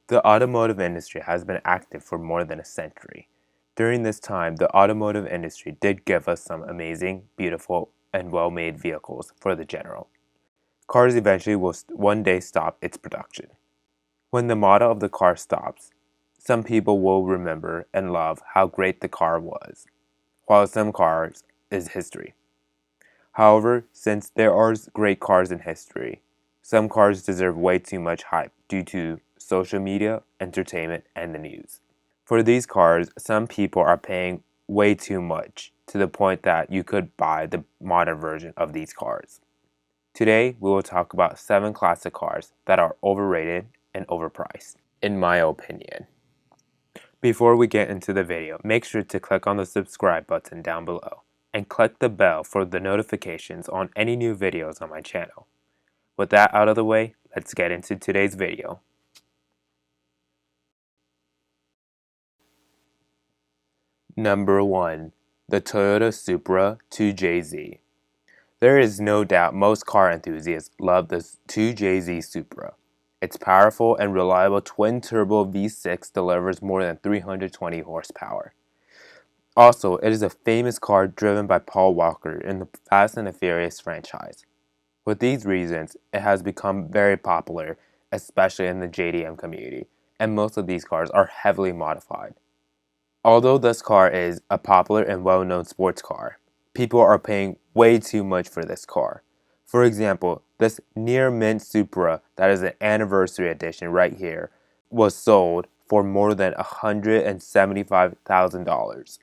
The automotive industry has been active for more than a century. During this time, the automotive industry did give us some amazing, beautiful, and well-made vehicles for the general. Cars eventually will one day stop its production. When the model of the car stops, some people will remember and love how great the car was, while some cars is history. However, since there are great cars in history, some cars deserve way too much hype due to social media, entertainment, and the news. For these cars, some people are paying way too much to the point that you could buy the modern version of these cars. Today, we will talk about 7 classic cars that are overrated and overpriced, in my opinion. Before we get into the video, make sure to click on the subscribe button down below and click the bell for the notifications on any new videos on my channel. With that out of the way, let's get into today's video. Number 1. The Toyota Supra 2JZ. There is no doubt most car enthusiasts love the 2JZ Supra. Its powerful and reliable twin-turbo V6 delivers more than 320 horsepower. Also, it is a famous car driven by Paul Walker in the Fast and the Furious franchise. For these reasons, it has become very popular, especially in the JDM community, and most of these cars are heavily modified. Although this car is a popular and well-known sports car, people are paying way too much for this car. For example, this near mint Supra that is an anniversary edition right here was sold for more than $175,000.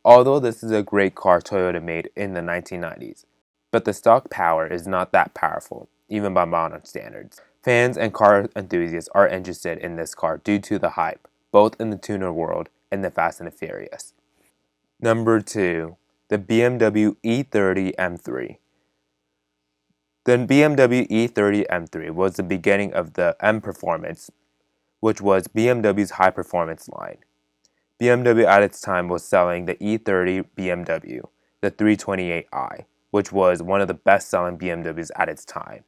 Although this is a great car Toyota made in the 1990s, but the stock power is not that powerful, even by modern standards. Fans and car enthusiasts are interested in this car due to the hype, both in the tuner world and the Fast and the Furious. Number 2. The BMW E30 M3. The BMW E30 M3 was the beginning of the M Performance, which was BMW's high-performance line. BMW at its time was selling the E30 BMW, the 328i, which was one of the best-selling BMWs at its time.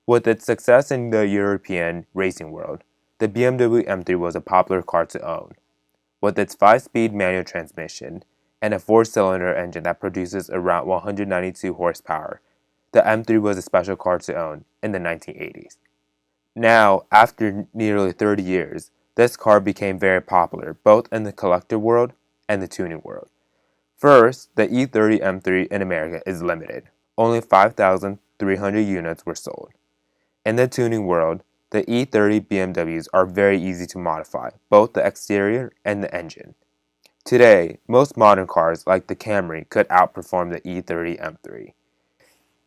With its success in the European racing world, the BMW M3 was a popular car to own. With its 5-speed manual transmission and a 4-cylinder engine that produces around 192 horsepower, the M3 was a special car to own in the 1980s. Now, after nearly 30 years, this car became very popular both in the collector world and the tuning world. First, the E30 M3 in America is limited. Only 5,300 units were sold. In the tuning world, the E30 BMWs are very easy to modify, both the exterior and the engine. Today, most modern cars like the Camry could outperform the E30 M3.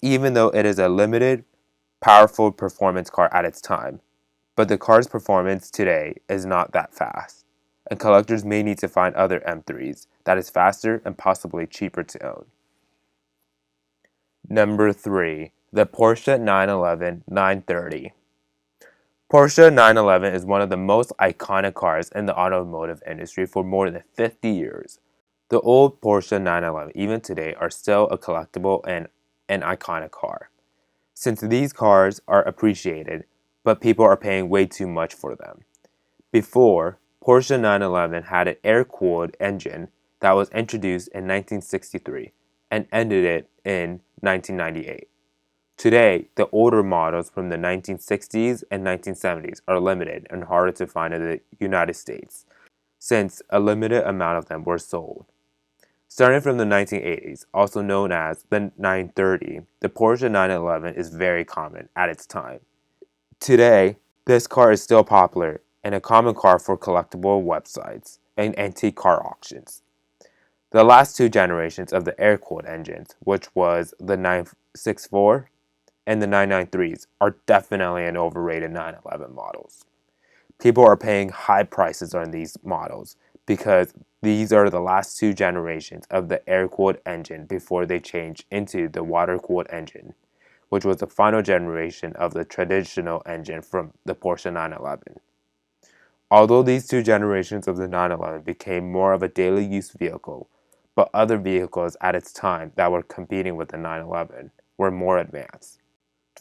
Even though it is a limited, powerful performance car at its time, but the car's performance today is not that fast, and collectors may need to find other M3s that is faster and possibly cheaper to own. Number 3. The Porsche 911 930. Porsche 911 is one of the most iconic cars in the automotive industry for more than 50 years. The old Porsche 911 even today are still a collectible and an iconic car. Since these cars are appreciated, but people are paying way too much for them. Before, Porsche 911 had an air-cooled engine that was introduced in 1963 and ended it in 1998. Today, the older models from the 1960s and 1970s are limited and harder to find in the United States, since a limited amount of them were sold. Starting from the 1980s, also known as the 930, the Porsche 911 is very common at its time. Today, this car is still popular and a common car for collectible websites and antique car auctions. The last 2 generations of the air-cooled engines, which was the 964 and the 993s, are definitely an overrated 911 models. People are paying high prices on these models because these are the last 2 generations of the air-cooled engine before they changed into the water-cooled engine, which was the final generation of the traditional engine from the Porsche 911. Although these 2 generations of the 911 became more of a daily use vehicle, but other vehicles at its time that were competing with the 911 were more advanced.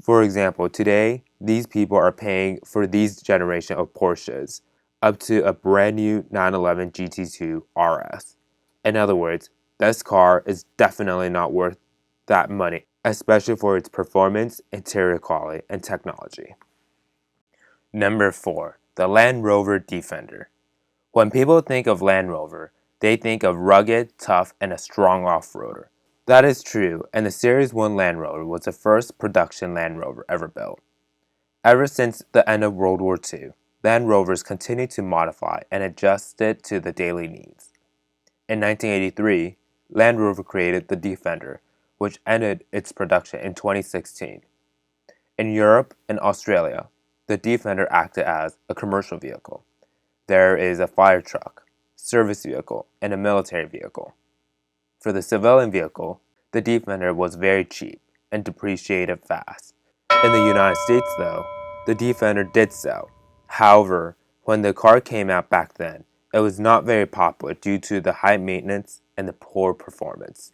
For example, today, these people are paying for these generation of Porsches up to a brand new 911 GT2 RS. In other words, this car is definitely not worth that money, especially for its performance, interior quality, and technology. Number 4. The Land Rover Defender. When people think of Land Rover, they think of rugged, tough, and a strong off-roader. That is true, and the Series 1 Land Rover was the first production Land Rover ever built. Ever since the end of World War II, Land Rovers continued to modify and adjust it to the daily needs. In 1983, Land Rover created the Defender, which ended its production in 2016. In Europe and Australia, the Defender acted as a commercial vehicle. There is a fire truck, service vehicle, and a military vehicle. For the civilian vehicle, the Defender was very cheap and depreciated fast. In the United States, though, the Defender did sell. However, when the car came out back then, it was not very popular due to the high maintenance and the poor performance.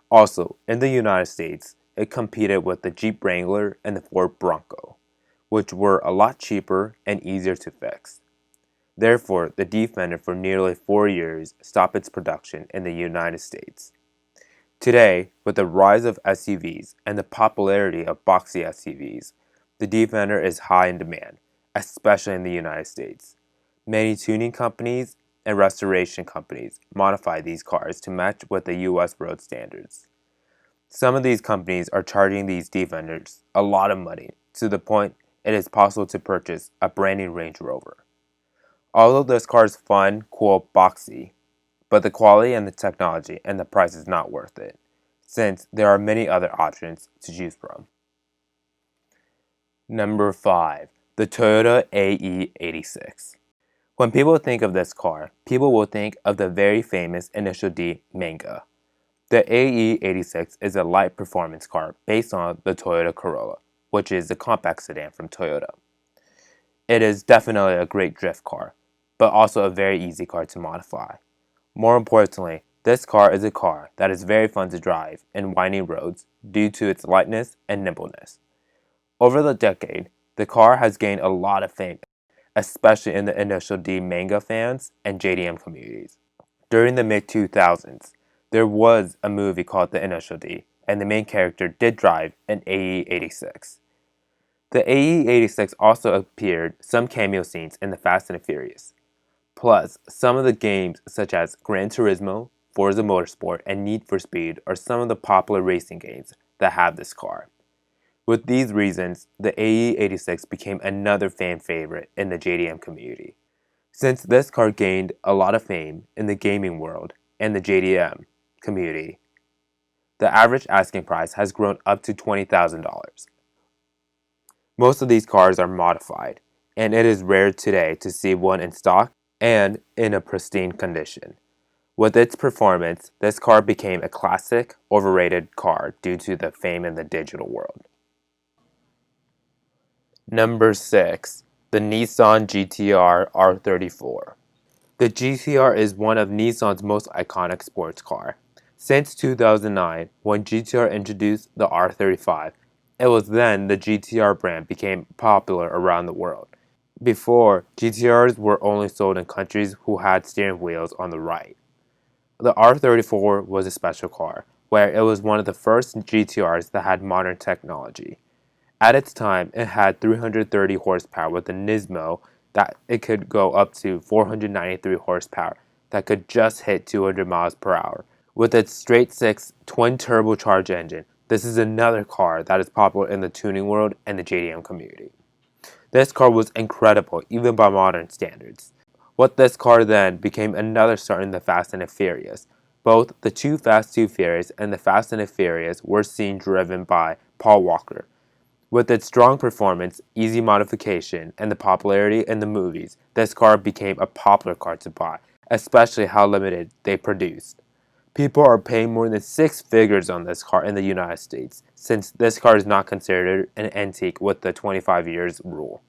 Also, in the United States, it competed with the Jeep Wrangler and the Ford Bronco, which were a lot cheaper and easier to fix. Therefore, the Defender for nearly 4 years stopped its production in the United States. Today, with the rise of SUVs and the popularity of boxy SUVs, the Defender is high in demand, especially in the United States. Many tuning companies and restoration companies modify these cars to match with the US road standards. Some of these companies are charging these Defenders a lot of money, to the point it is possible to purchase a brand new Range Rover. Although this car is fun, cool, boxy, but the quality and the technology and the price is not worth it, since there are many other options to choose from. Number 5. The Toyota AE86. When people think of this car, people will think of the very famous initial D Manga. The AE86 is a light performance car based on the Toyota Corolla, which is a compact sedan from Toyota. It is definitely a great drift car, but also a very easy car to modify. More importantly, this car is a car that is very fun to drive in winding roads due to its lightness and nimbleness. Over the decade, the car has gained a lot of fame, especially in the initial D manga fans and JDM communities. During the mid-2000s, there was a movie called The Initial D, and the main character did drive an AE86. The AE86 also appeared some cameo scenes in the Fast and the Furious. Plus, some of the games such as Gran Turismo, Forza Motorsport, and Need for Speed are some of the popular racing games that have this car. With these reasons, the AE86 became another fan favorite in the JDM community. Since this car gained a lot of fame in the gaming world and the JDM community, the average asking price has grown up to $20,000. Most of these cars are modified, and it is rare today to see one in stock and in a pristine condition. With its performance, this car became a classic, overrated car due to the fame in the digital world. Number 6. The Nissan GTR R34. The GTR is one of Nissan's most iconic sports car. Since 2009, when GTR introduced the R35, it was then the GTR brand became popular around the world. Before, GTRs were only sold in countries who had steering wheels on the right. The R34 was a special car, where it was one of the first GTRs that had modern technology. At its time, it had 330 horsepower with a Nismo that it could go up to 493 horsepower that could just hit 200 miles per hour. With its straight-six twin-turbocharged engine, this is another car that is popular in the tuning world and the JDM community. This car was incredible even by modern standards. What this car then became another star in the Fast and the Furious. Both the Too Fast, Too Furious and the Fast and the Furious were seen driven by Paul Walker. With its strong performance, easy modification, and the popularity in the movies, this car became a popular car to buy, especially how limited they produced. People are paying more than 6 figures on this car in the United States, since this car is not considered an antique with the 25 years rule.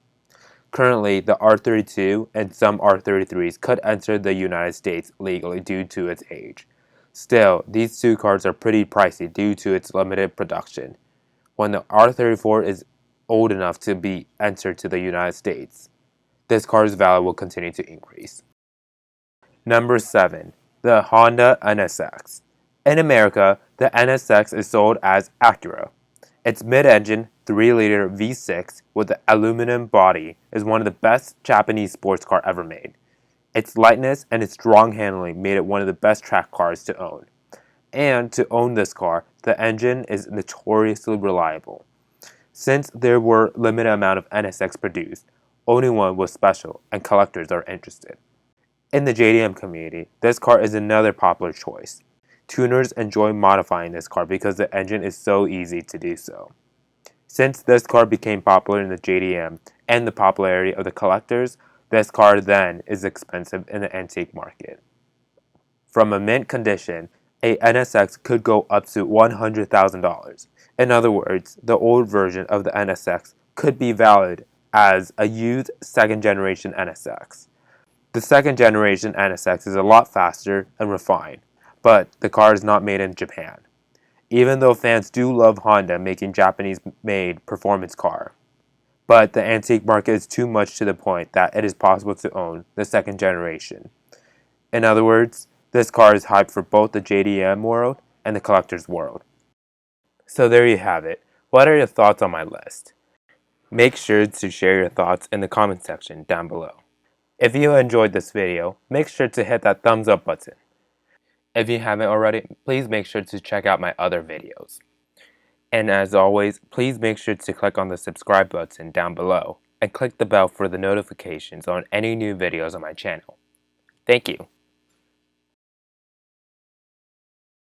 Currently, the R32 and some R33s could enter the United States legally due to its age. Still, these two cars are pretty pricey due to its limited production. when the R34 is old enough to be entered to the United States. This car's value will continue to increase. Number 7. The Honda NSX. In America, the NSX is sold as Acura. Its mid-engine 3-liter V6 with the aluminum body is one of the best Japanese sports car ever made. Its lightness and its strong handling made it one of the best track cars to own. And to own this car, the engine is notoriously reliable. Since there were limited amount of NSX produced, owning one was special and collectors are interested. In the JDM community, this car is another popular choice. Tuners enjoy modifying this car because the engine is so easy to do so. Since this car became popular in the JDM and the popularity of the collectors, this car then is expensive in the antique market. From a mint condition, a NSX could go up to $100,000. In other words, the old version of the NSX could be valued as a used second generation NSX. The second generation NSX is a lot faster and refined, but the car is not made in Japan, even though fans do love Honda making Japanese-made performance car. But the antique market is too much to the point that it is possible to own the second generation. In other words, this car is hyped for both the JDM world and the collector's world. So there you have it. What are your thoughts on my list? Make sure to share your thoughts in the comment section down below. If you enjoyed this video, make sure to hit that thumbs up button. If you haven't already, please make sure to check out my other videos. And as always, please make sure to click on the subscribe button down below and click the bell for the notifications on any new videos on my channel. Thank you.